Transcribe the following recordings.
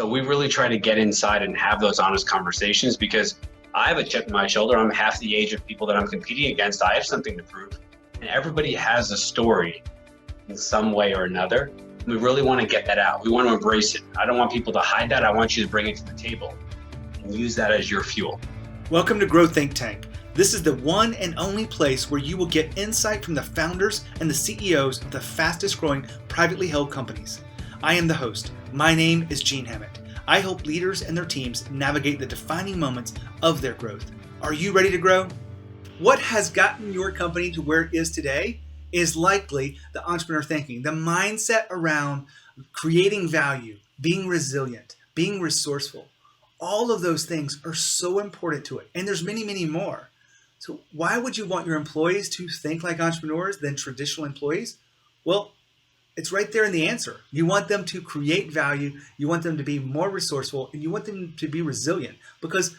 So we really try to get inside and have those honest conversations because I have a chip in my shoulder. I'm half the age of people that I'm competing against. I have something to prove. And everybody has a story in some way or another. We really want to get that out. We want to embrace it. I don't want people to hide that. I want you to bring it to the table and use that as your fuel. Welcome to Grow Think Tank. This is the one and only place where you will get insight from the founders and the CEOs of the fastest growing privately held companies. I am the host. My name is Gene Hammett. I help leaders and their teams navigate the defining moments of their growth. Are you ready to grow? What has gotten your company to where it is today is likely the entrepreneur thinking, the mindset around creating value, being resilient, being resourceful. All of those things are so important to it. And there's many, many more. So why would you want your employees to think like entrepreneurs than traditional employees? Well, it's right there in the answer. You want them to create value, you want them to be more resourceful, and you want them to be resilient because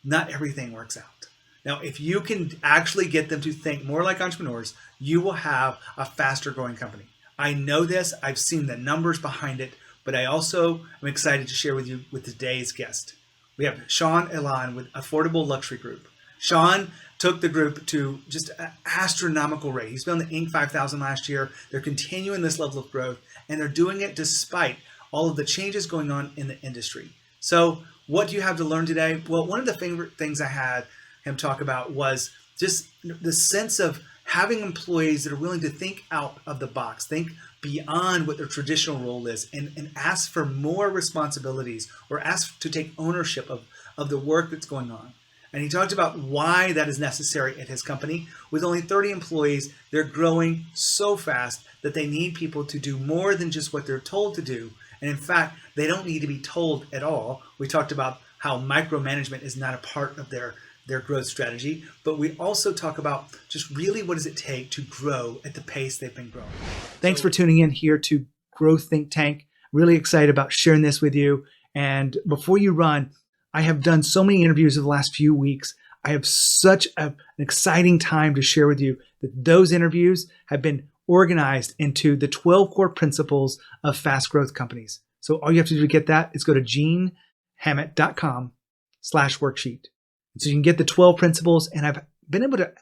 not everything works out. Now, if you can actually get them to think more like entrepreneurs, you will have a faster growing company. I know this, I've seen the numbers behind it, but I also am excited to share with you with today's guest. We have Sean Elan with Affordable Luxury Group. Sean took the group to just an astronomical rate. He's been on the Inc. 5000 last year. They're continuing this level of growth, and they're doing it despite all of the changes going on in the industry. So what do you have to learn today? Well, one of the favorite things I had him talk about was just the sense of having employees that are willing to think out of the box, think beyond what their traditional role is, and ask for more responsibilities or ask to take ownership of the work that's going on. And he talked about why that is necessary at his company. With only 30 employees, they're growing so fast that they need people to do more than just what they're told to do. And in fact, they don't need to be told at all. We talked about how micromanagement is not a part of their growth strategy, but we also talk about just really what does it take to grow at the pace they've been growing. Thanks for tuning in here to Grow Think Tank. Really excited about sharing this with you. And before you run, I have done so many interviews in the last few weeks. I have such an exciting time to share with you that those interviews have been organized into the 12 core principles of fast growth companies. So all you have to do to get that is go to genehammett.com/worksheet. So you can get the 12 principles, and I've been able to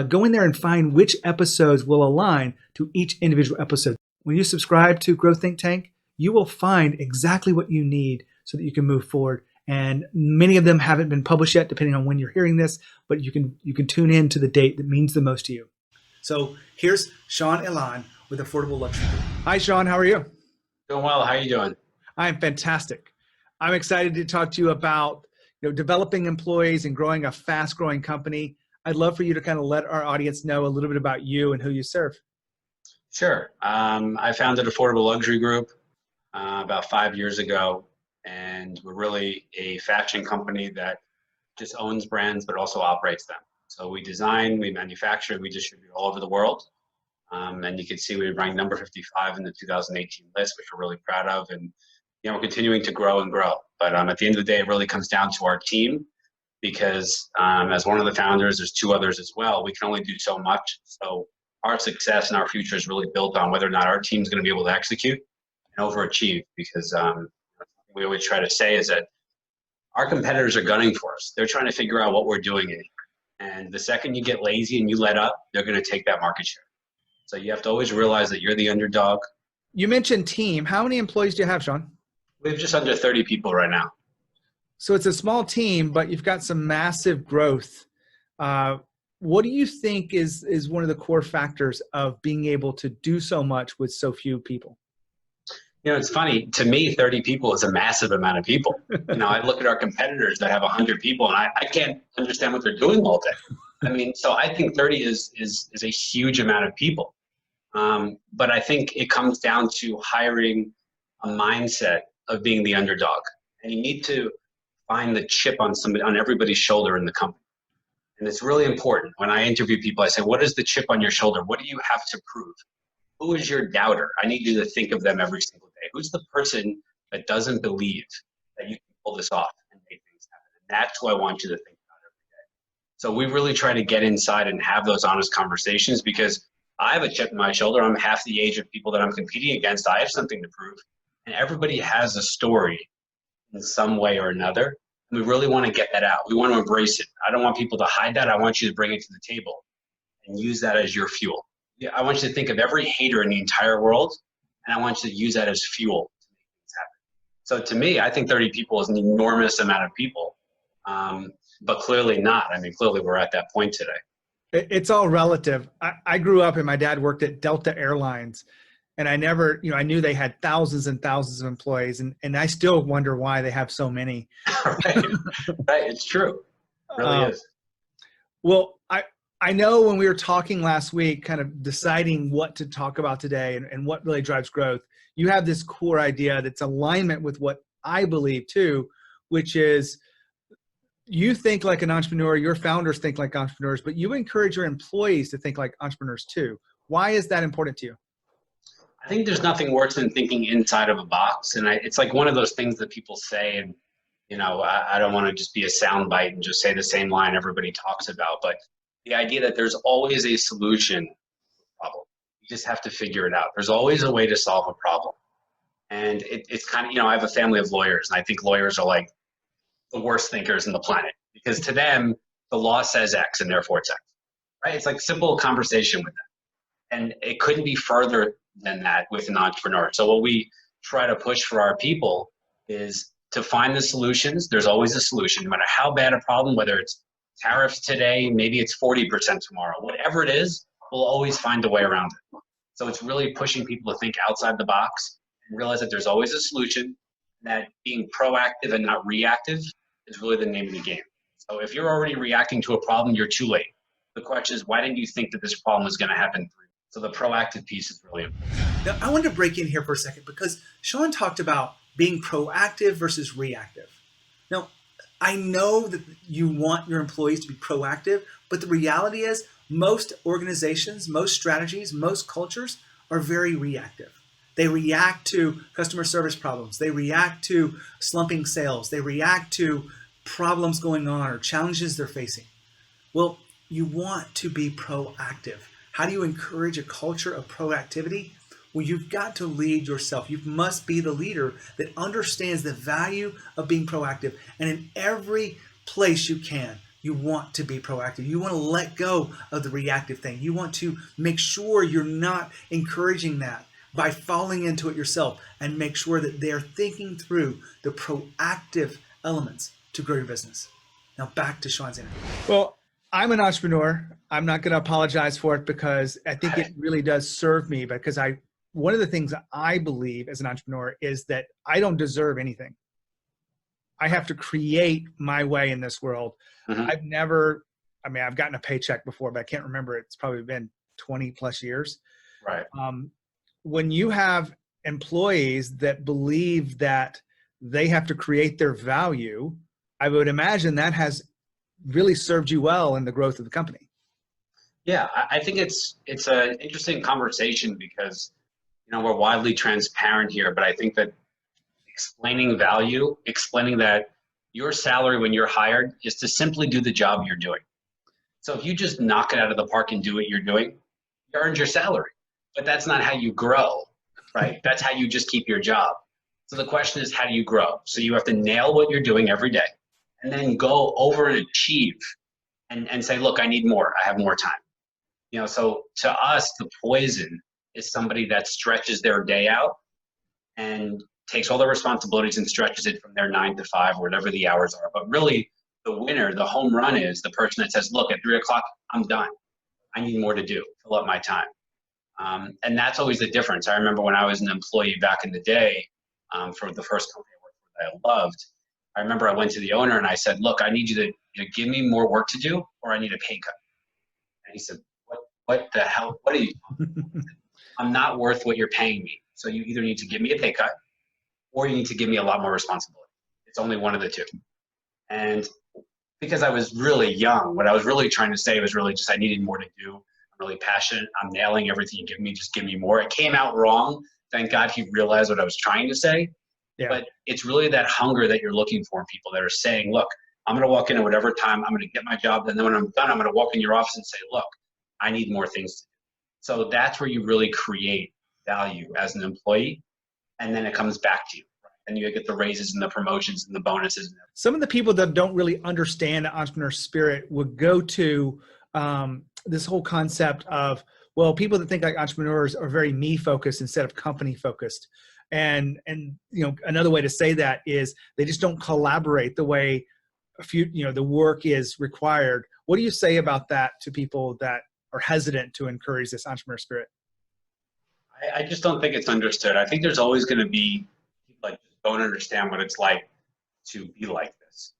go in there and find which episodes will align to each individual episode. When you subscribe to Grow Think Tank, you will find exactly what you need so that you can move forward. And many of them haven't been published yet, depending on when you're hearing this, but you can tune in to the date that means the most to you. So here's Sean Elan with Affordable Luxury Group. Hi, Sean. How are you? Doing well. How are you doing? I'm fantastic. I'm excited to talk to you about developing employees and growing a fast-growing company. I'd love for you to kind of let our audience know a little bit about you and who you serve. Sure. I founded Affordable Luxury Group about 5 years ago. And we're really a fashion company that just owns brands, but also operates them. So we design, we manufacture, we distribute all over the world. And you can see we ranked number 55 in the 2018 list, which we're really proud of. And, we're continuing to grow and grow. But at the end of the day, it really comes down to our team because as one of the founders, there's two others as well. We can only do so much. So our success and our future is really built on whether or not our team's going to be able to execute and overachieve because we always try to say is that our competitors are gunning for us. They're trying to figure out what we're doing in here. And the second you get lazy and you let up, they're going to take that market share. So you have to always realize that you're the underdog. You mentioned team. How many employees do you have, Sean? We have just under 30 people right now. So it's a small team, but you've got some massive growth. What do you think is one of the core factors of being able to do so much with so few people? It's funny. To me, 30 people is a massive amount of people. I look at our competitors that have 100 people, and I can't understand what they're doing all day. So I think 30 is a huge amount of people. But I think it comes down to hiring a mindset of being the underdog. And you need to find the chip on everybody's shoulder in the company. And it's really important. When I interview people, I say, what is the chip on your shoulder? What do you have to prove? Who is your doubter? I need you to think of them every single day. Who's the person that doesn't believe that you can pull this off and make things happen? And that's who I want you to think about every day. So we really try to get inside and have those honest conversations because I have a chip in my shoulder. I'm half the age of people that I'm competing against. I have something to prove. And everybody has a story in some way or another. And we really want to get that out. We want to embrace it. I don't want people to hide that. I want you to bring it to the table and use that as your fuel. Yeah, I want you to think of every hater in the entire world, and I want you to use that as fuel to make things happen. So to me, I think 30 people is an enormous amount of people, but clearly not. I mean, clearly we're at that point today. It's all relative. I grew up and my dad worked at Delta Airlines, and I never, I knew they had thousands and thousands of employees, and I still wonder why they have so many. Right. Right. It's true. It really is. Well, I know when we were talking last week, kind of deciding what to talk about today and what really drives growth, you have this core idea that's alignment with what I believe too, which is you think like an entrepreneur, your founders think like entrepreneurs, but you encourage your employees to think like entrepreneurs too. Why is that important to you? I think there's nothing worse than thinking inside of a box. And it's like one of those things that people say, and, I don't want to just be a soundbite and just say the same line everybody talks about, but the idea that there's always a solution to a problem. You just have to figure it out. There's always a way to solve a problem. And it's kind of, I have a family of lawyers, and I think lawyers are like the worst thinkers in the planet, because to them, the law says X and therefore it's X, right? It's like simple conversation with them. And it couldn't be further than that with an entrepreneur. So what we try to push for our people is to find the solutions. There's always a solution, no matter how bad a problem, whether it's tariffs today, maybe it's 40% tomorrow, whatever it is, we'll always find a way around it. So it's really pushing people to think outside the box and realize that there's always a solution, and that being proactive and not reactive is really the name of the game. So if you're already reacting to a problem, you're too late. The question is, why didn't you think that this problem was going to happen? So the proactive piece is really important. Now, I wanted to break in here for a second because Sean talked about being proactive versus reactive. Now, I know that you want your employees to be proactive, but the reality is most organizations, most strategies, most cultures are very reactive. They react to customer service problems. They react to slumping sales. They react to problems going on or challenges they're facing. Well, you want to be proactive. How do you encourage a culture of proactivity? Well, you've got to lead yourself. You must be the leader that understands the value of being proactive. And in every place you can, you want to be proactive. You want to let go of the reactive thing. You want to make sure you're not encouraging that by falling into it yourself, and make sure that they're thinking through the proactive elements to grow your business. Now back to Sean's interview. Well, I'm an entrepreneur. I'm not going to apologize for it because I think it really does serve me, because one of the things that I believe as an entrepreneur is that I don't deserve anything. I have to create my way in this world. Mm-hmm. I've gotten a paycheck before, but I can't remember. It's probably been 20 plus years. Right. When you have employees that believe that they have to create their value, I would imagine that has really served you well in the growth of the company. Yeah, I think it's an interesting conversation because, we're widely transparent here, but I think that explaining value, explaining that your salary when you're hired is to simply do the job you're doing. So if you just knock it out of the park and do what you're doing, you earned your salary. But that's not how you grow, right? That's how you just keep your job. So the question is, how do you grow? So you have to nail what you're doing every day and then go over and achieve and say, look, I need more. I have more time. So to us, the poison is somebody that stretches their day out and takes all the responsibilities and stretches it from their 9 to 5 or whatever the hours are. But really the winner, the home run, is the person that says, look, at 3 o'clock, I'm done. I need more to do. Fill up my time. And that's always the difference. I remember when I was an employee back in the day, for the first company I worked for that I loved, I remember I went to the owner and I said, look, I need you to give me more work to do, or I need a pay cut. And he said, what the hell? What are you talking about? I'm not worth what you're paying me. So you either need to give me a pay cut or you need to give me a lot more responsibility. It's only one of the two. And because I was really young, what I was really trying to say was really just I needed more to do. I'm really passionate. I'm nailing everything you give me. Just give me more. It came out wrong. Thank God he realized what I was trying to say. Yeah. But it's really that hunger that you're looking for in people that are saying, look, I'm going to walk in at whatever time. I'm going to get my job. And then when I'm done, I'm going to walk in your office and say, look, I need more things to do. So that's where you really create value as an employee. And then it comes back to you. Right? and you get the raises and the promotions and the bonuses. Some of the people that don't really understand the entrepreneur spirit would go to this whole concept of, well, people that think like entrepreneurs are very me focused instead of company focused. And another way to say that is they just don't collaborate the way the work is required. What do you say about that to people that are hesitant to encourage this entrepreneur spirit? I just don't think it's understood. I think there's always going to be people that don't understand what it's like to be like this.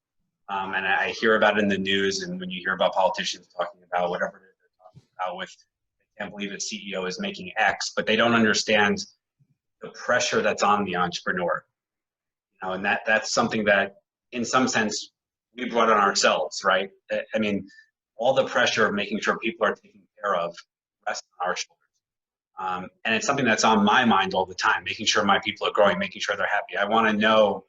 And I hear about it in the news, and when you hear about politicians talking about whatever it is they're talking about with, I can't believe a CEO is making X, but they don't understand the pressure that's on the entrepreneur. And that's something that in some sense we brought on ourselves, right? I mean, all the pressure of making sure people are taken care of rests on our shoulders. And it's something that's on my mind all the time, making sure my people are growing, making sure they're happy. I want to know,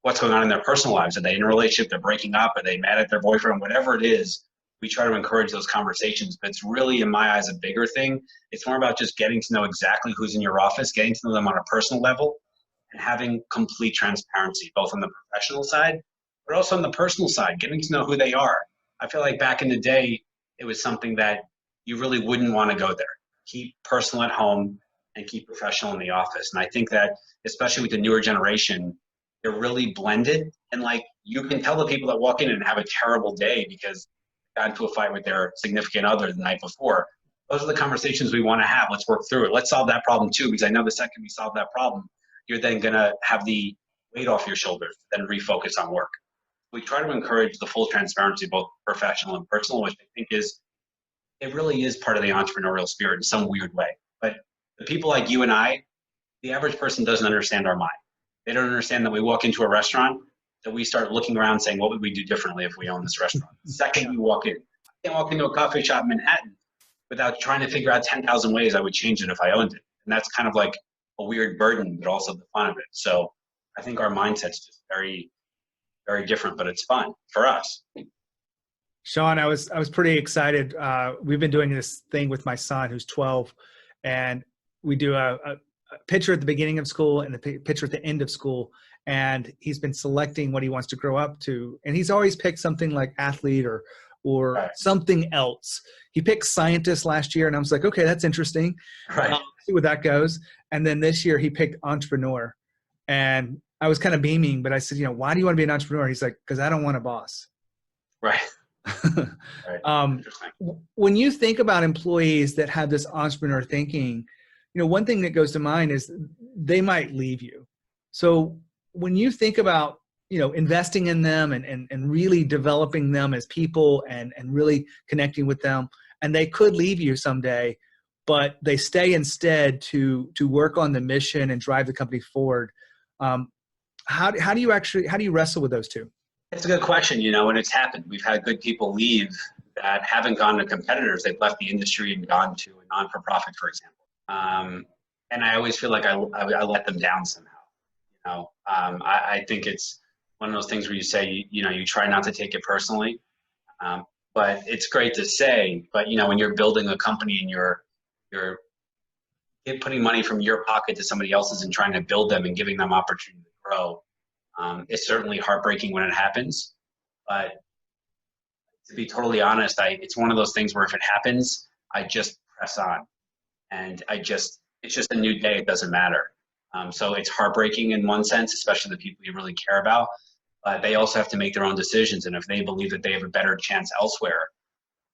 what's going on in their personal lives. Are they in a relationship? They're breaking up? Are they mad at their boyfriend? Whatever it is, we try to encourage those conversations. But it's really, in my eyes, a bigger thing. It's more about just getting to know exactly who's in your office, getting to know them on a personal level, and having complete transparency, both on the professional side, but also on the personal side, getting to know who they are. I feel like back in the day, it was something that you really wouldn't want to go there. Keep personal at home and keep professional in the office. And I think that, especially with the newer generation, they're really blended. And you can tell the people that walk in and have a terrible day because they got into a fight with their significant other the night before. Those are the conversations we want to have. Let's work through it. Let's solve that problem too, because I know the second we solve that problem, you're then going to have the weight off your shoulders, then refocus on work. We try to encourage the full transparency, both professional and personal, which I think it really is part of the entrepreneurial spirit in some weird way. But the people like you and I, the average person doesn't understand our mind. They don't understand that we walk into a restaurant, that we start looking around saying, what would we do differently if we own this restaurant? The second you walk in, I can't walk into a coffee shop in Manhattan without trying to figure out 10,000 ways I would change it if I owned it. And that's kind of like a weird burden, but also the fun of it. So I think our mindset's just very, very different, but it's fun for us. Sean, I was pretty excited. We've been doing this thing with my son who's 12, and we do a picture at the beginning of school and the picture at the end of school. And he's been selecting what he wants to grow up to. And he's always picked something like athlete or right. Something else. He picked scientist last year, and I was like, okay, that's interesting. Right. See where that goes. And then this year he picked entrepreneur. And I was kind of beaming, but I said, why do you want to be an entrepreneur? He's like, because I don't want a boss. Right. Right. When you think about employees that have this entrepreneur thinking, one thing that goes to mind is they might leave you. So when you think about, investing in them and really developing them as people and really connecting with them, and they could leave you someday, but they stay instead to work on the mission and drive the company forward. How do you wrestle with those two? It's a good question, and it's happened. We've had good people leave that haven't gone to competitors. They've left the industry and gone to a non-for-profit, for example. And I always feel like I let them down somehow. I think it's one of those things where you say, you try not to take it personally. But it's great to say, but when you're building a company and you're putting money from your pocket to somebody else's and trying to build them and giving them opportunity to grow, it's certainly heartbreaking when it happens. But to be totally honest, it's one of those things where if it happens, I just press on, and it's just a new day. It doesn't matter. So it's heartbreaking in one sense, especially the people you really care about. But they also have to make their own decisions, and if they believe that they have a better chance elsewhere,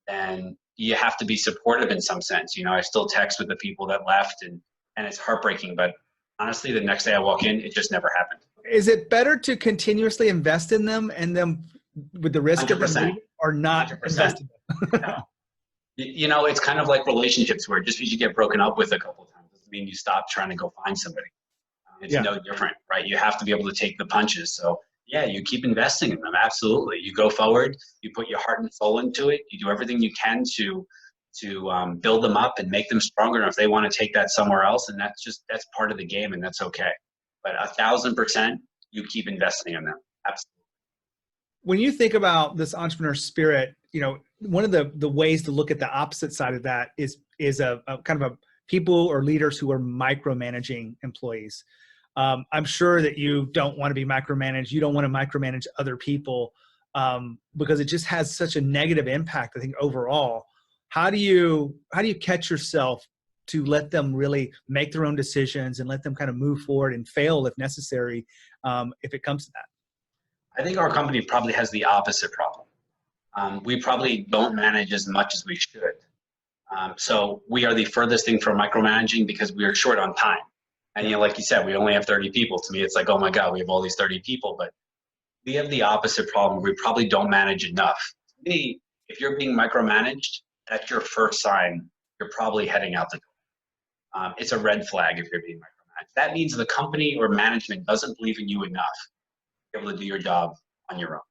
then you have to be supportive in some sense. I still text with the people that left, and it's heartbreaking. But honestly, the next day I walk in, it just never happened. Is it better to continuously invest in them and them with the risk 100%. of them or not 100%. invest in them? It's kind of like relationships where just because you get broken up with a couple of times doesn't mean you stop trying to go find somebody. It's no different, right? You have to be able to take the punches. So yeah, you keep investing in them. Absolutely. You go forward, you put your heart and soul into it. You do everything you can to build them up and make them stronger. And if they want to take that somewhere else, and that's part of the game, and that's okay. But 1,000%, you keep investing in them. Absolutely. When you think about this entrepreneur spirit, one of the ways to look at the opposite side of that is a kind of a people or leaders who are micromanaging employees. I'm sure that you don't want to be micromanaged. You don't want to micromanage other people because it just has such a negative impact, I think, overall. How do you catch yourself to let them really make their own decisions and let them kind of move forward and fail if necessary, if it comes to that? I think our company probably has the opposite problem. We probably don't manage as much as we should. So we are the furthest thing from micromanaging because we are short on time. And like you said, we only have 30 people. To me, it's like, oh my God, we have all these 30 people. But we have the opposite problem. We probably don't manage enough. To me, if you're being micromanaged, that's your first sign you're probably heading out the door. It's a red flag if you're being micromanaged. That means the company or management doesn't believe in you enough to be able to do your job on your own.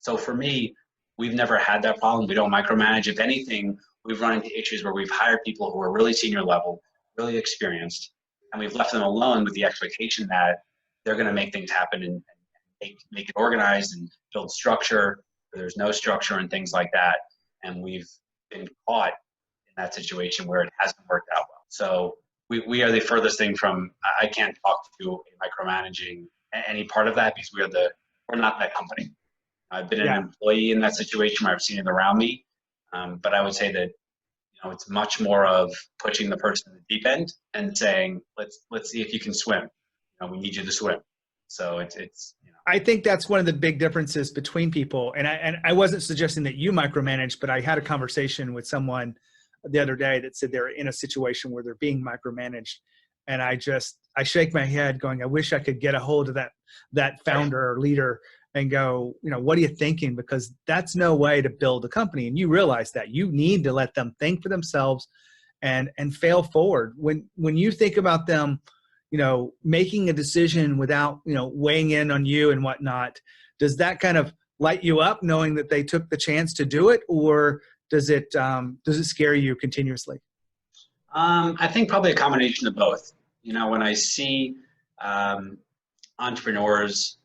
So for me, we've never had that problem. We don't micromanage. If anything, we've run into issues where we've hired people who are really senior level, really experienced, and we've left them alone with the expectation that they're going to make things happen and make it organized and build structure where there's no structure and things like that. And we've been caught in that situation where it hasn't worked out well. So we are the furthest thing from, I can't talk to micromanaging any part of that because we're not that company. I've been an employee in that situation where I've seen it around me. But I would say that, it's much more of pushing the person in the deep end and saying, let's see if you can swim. We need you to swim. So it's. I think that's one of the big differences between people. And I wasn't suggesting that you micromanage, but I had a conversation with someone the other day that said they're in a situation where they're being micromanaged. And I shake my head going, I wish I could get a hold of that founder or leader and go, what are you thinking? Because that's no way to build a company. And you realize that you need to let them think for themselves and fail forward. When you think about them, making a decision without, weighing in on you and whatnot, does that kind of light you up knowing that they took the chance to do it? Or does it scare you continuously? I think probably a combination of both. When I see entrepreneurs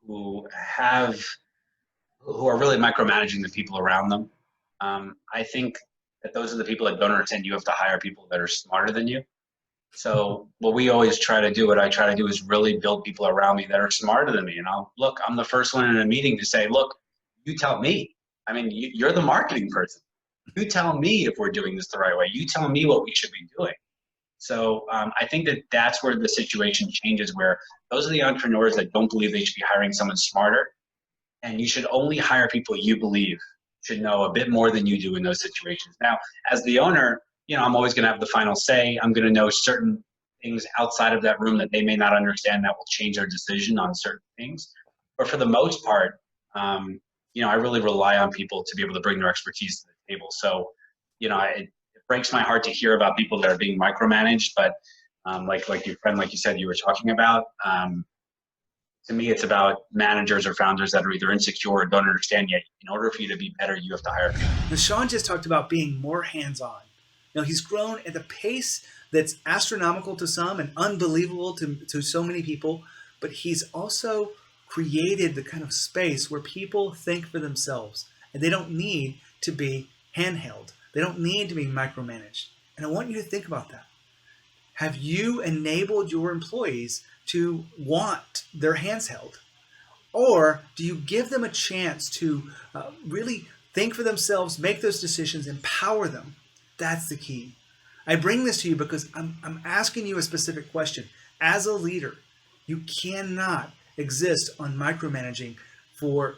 who are really micromanaging the people around them, I think that those are the people that don't understand you have to hire people that are smarter than you. So what we always try to do, what I try to do is really build people around me that are smarter than me. And I'm the first one in a meeting to say, look, you tell me. I mean, you're the marketing person. You tell me if we're doing this the right way. You tell me what we should be doing. So I think that's where the situation changes, where those are the entrepreneurs that don't believe they should be hiring someone smarter. And you should only hire people you believe should know a bit more than you do in those situations. Now, as the owner, I'm always going to have the final say. I'm going to know certain things outside of that room that they may not understand that will change their decision on certain things. But for the most part, I really rely on people to be able to bring their expertise to the table. So, it breaks my heart to hear about people that are being micromanaged, but like your friend, like you said, you were talking about, to me, it's about managers or founders that are either insecure or don't understand yet. In order for you to be better, you have to hire people. Now, Sean just talked about being more hands-on. Now, he's grown at a pace that's astronomical to some and unbelievable to so many people, but he's also created the kind of space where people think for themselves and they don't need to be handheld. They don't need to be micromanaged. And I want you to think about that. Have you enabled your employees to want their hands held? Or do you give them a chance to really think for themselves, make those decisions, empower them? That's the key. I bring this to you because I'm asking you a specific question. As a leader, you cannot exist on micromanaging for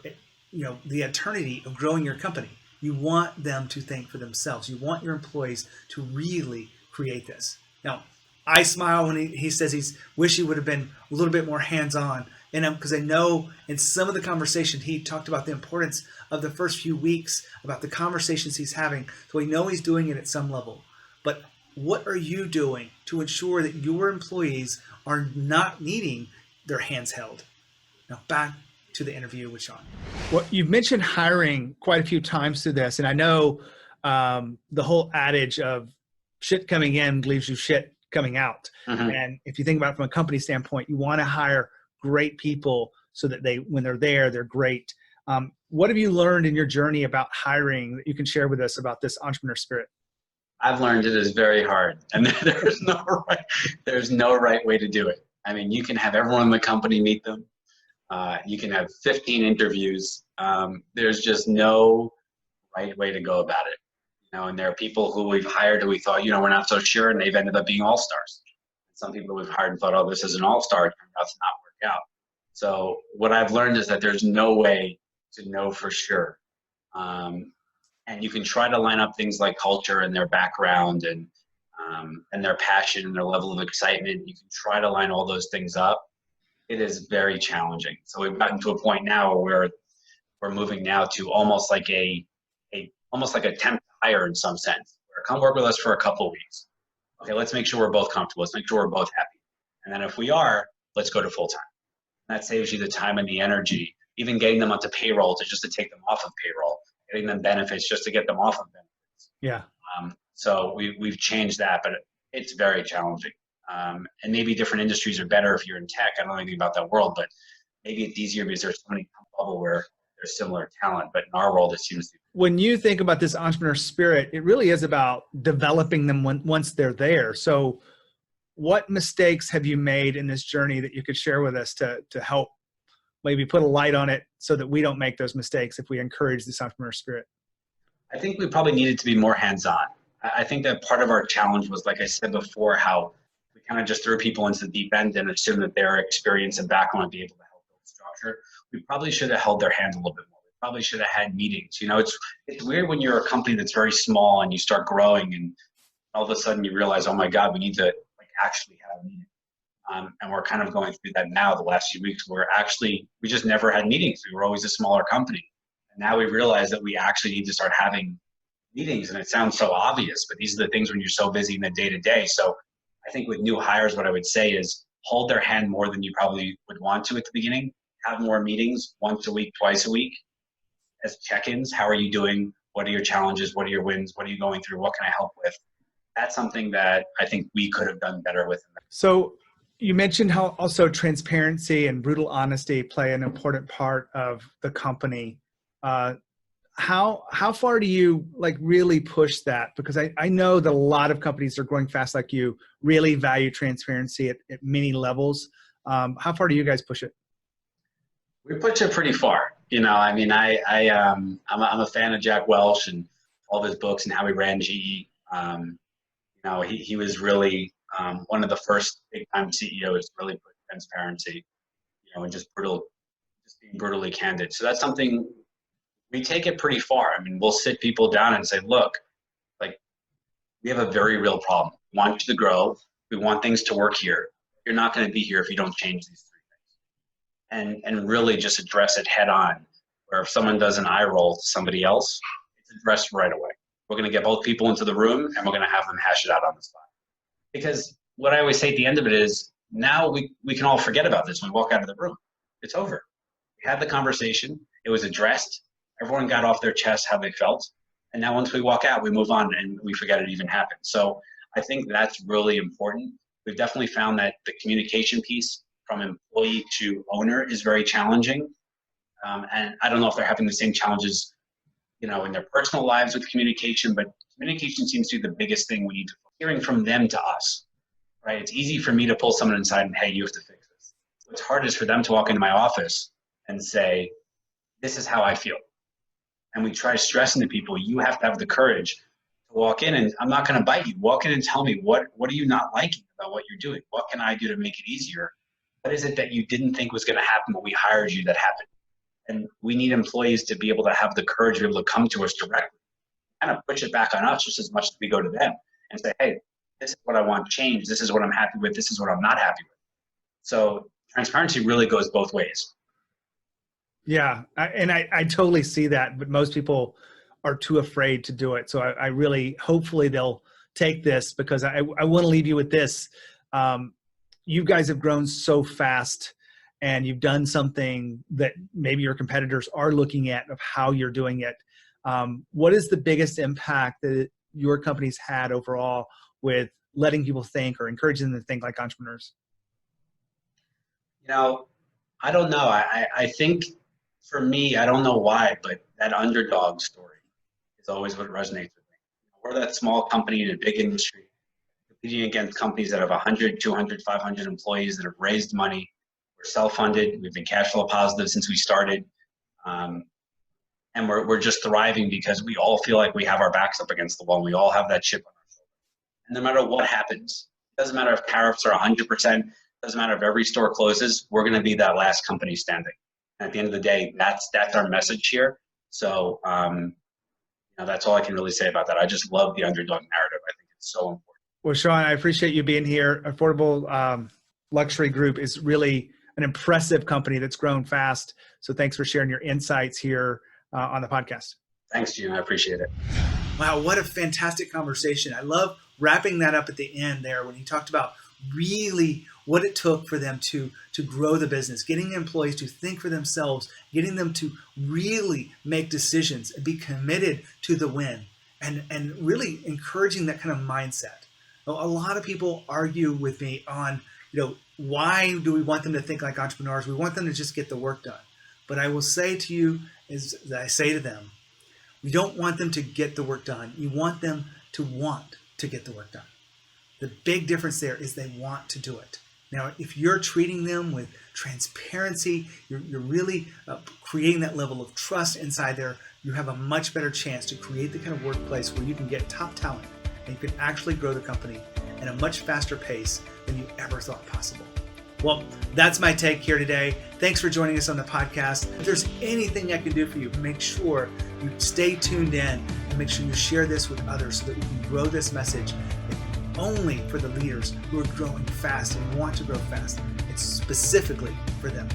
the eternity of growing your company. You want them to think for themselves. You want your employees to really create this. Now, I smile when he says wish he would have been a little bit more hands-on. And because I know in some of the conversation, he talked about the importance of the first few weeks, about the conversations he's having. So we know he's doing it at some level. But what are you doing to ensure that your employees are not needing their hands held? Now back to the interview with Sean. Well, you've mentioned hiring quite a few times through this. And I know the whole adage of shit coming in leaves you shit coming out. Mm-hmm. And if you think about it from a company standpoint, you want to hire great people so that when they're there, they're great. What have you learned in your journey about hiring that you can share with us about this entrepreneur spirit? I've learned it is very hard, and there's no right way to do it. I mean, you can have everyone in the company meet them. You can have 15 interviews. There's just no right way to go about it. And there are people who we've hired who we thought, we're not so sure, and they've ended up being all-stars. Some people we've hired and thought, oh, this is an all-star, it turned out to not work out. So what I've learned is that there's no way to know for sure. And you can try to line up things like culture and their background and their passion and their level of excitement. You can try to line all those things up. It is very challenging. So we've gotten to a point now where we're moving now to almost like a temp hire in some sense. Come work with us for a couple of weeks. Okay, let's make sure we're both comfortable. Let's make sure we're both happy. And then if we are, let's go to full time. That saves you the time and the energy, even getting them onto payroll just to take them off of payroll, getting them benefits just to get them off of benefits. Yeah. So we've changed that, but it's very challenging. And maybe different industries are better if you're in tech. I don't know anything about that world, but maybe it's easier because there's so many bubble where there's similar talent. But in our world, it seems to be. When you think about this entrepreneur spirit, it really is about developing them once they're there. So what mistakes have you made in this journey that you could share with us to help maybe put a light on it so that we don't make those mistakes if we encourage this entrepreneur spirit? I think we probably needed to be more hands-on. I think that part of our challenge was, like I said before, how we kind of just threw people into the deep end and assumed that their experience and background would be able to help build structure. We probably should have held their hand a little bit more. We probably should have had meetings. It's weird when you're a company that's very small and you start growing and all of a sudden you realize, oh my God, we need to actually have a meeting. And we're kind of going through that now the last few weeks where we just never had meetings. We were always a smaller company. And now we realize that we actually need to start having meetings. And it sounds so obvious, but these are the things when you're so busy in the day to day. So I think with new hires, what I would say is hold their hand more than you probably would want to at the beginning. Have more meetings once a week, twice a week as check-ins. How are you doing? What are your challenges? What are your wins? What are you going through? What can I help with? That's something that I think we could have done better with. So you mentioned how also transparency and brutal honesty play an important part of the company. How far do you really push that? Because I know that a lot of companies are growing fast like you really value transparency at many levels. How far do you guys push it? We push it pretty far. I mean, I'm a fan of Jack Welch and all of his books and how he ran GE. He was really one of the first big-time CEOs to really put transparency, and just being brutally candid. So that's something we take it pretty far. I mean, we'll sit people down and say, look, we have a very real problem. We want you to grow. We want things to work here. You're not going to be here if you don't change these three things. And really just address it head on, where if someone does an eye roll to somebody else, it's addressed right away. We're going to get both people into the room and we're going to have them hash it out on the spot. Because what I always say at the end of it is, now we can all forget about this when we walk out of the room. It's over. We had the conversation. It was addressed. Everyone got off their chest how they felt. And now once we walk out, we move on and we forget it even happened. So I think that's really important. We've definitely found that the communication piece from employee to owner is very challenging. And I don't know if they're having the same challenges in their personal lives with communication, but communication seems to be the biggest thing we need to hearing from them to us, right? It's easy for me to pull someone inside and, hey, you have to fix this. What's hard is for them to walk into my office and say, this is how I feel. And we try stressing to people, you have to have the courage to walk in, and I'm not going to bite you. Walk in and tell me, what are you not liking about what you're doing? What can I do to make it easier? What is it that you didn't think was going to happen when we hired you that happened? And we need employees to be able to have the courage to be able to come to us directly, kind of push it back on us just as much as we go to them and say, hey, this is what I want changed. This is what I'm happy with. This is what I'm not happy with. So transparency really goes both ways. Yeah, I totally see that, but most people are too afraid to do it. So I really, hopefully they'll take this, because I want to leave you with this. You guys have grown so fast, and you've done something that maybe your competitors are looking at of how you're doing it. What is the biggest impact that your company's had overall with letting people think or encouraging them to think like entrepreneurs? I don't know. I think for me, I don't know why, but that underdog story is always what resonates with me. We're that small company in a big industry. competing against companies that have 100, 200, 500 employees that have raised money. We're self-funded. We've been cash flow positive since we started. And we're just thriving because we all feel like we have our backs up against the wall. And we all have that chip on our shoulder. And no matter what happens, it doesn't matter if tariffs are 100%, doesn't matter if every store closes, we're going to be that last company standing. And at the end of the day, that's our message here. So, that's all I can really say about that. I just love the underdog narrative. I think it's so important. Well, Sean, I appreciate you being here. Affordable Luxury Group is really an impressive company that's grown fast. So thanks for sharing your insights here on the podcast. Thanks, Gene. I appreciate it. Wow, what a fantastic conversation. I love wrapping that up at the end there when he talked about really what it took for them to grow the business, getting employees to think for themselves, getting them to really make decisions and be committed to the win, and really encouraging that kind of mindset. A lot of people argue with me on, why do we want them to think like entrepreneurs? We want them to just get the work done. But I will say to you, as I say to them, we don't want them to get the work done. You want them to want to get the work done. The big difference there is they want to do it. Now, if you're treating them with transparency, you're really creating that level of trust inside there, you have a much better chance to create the kind of workplace where you can get top talent and you can actually grow the company at a much faster pace than you ever thought possible. Well, that's my take here today. Thanks for joining us on the podcast. If there's anything I can do for you, make sure you stay tuned in and make sure you share this with others so that we can grow this message only for the leaders who are growing fast and want to grow fast. It's specifically for them.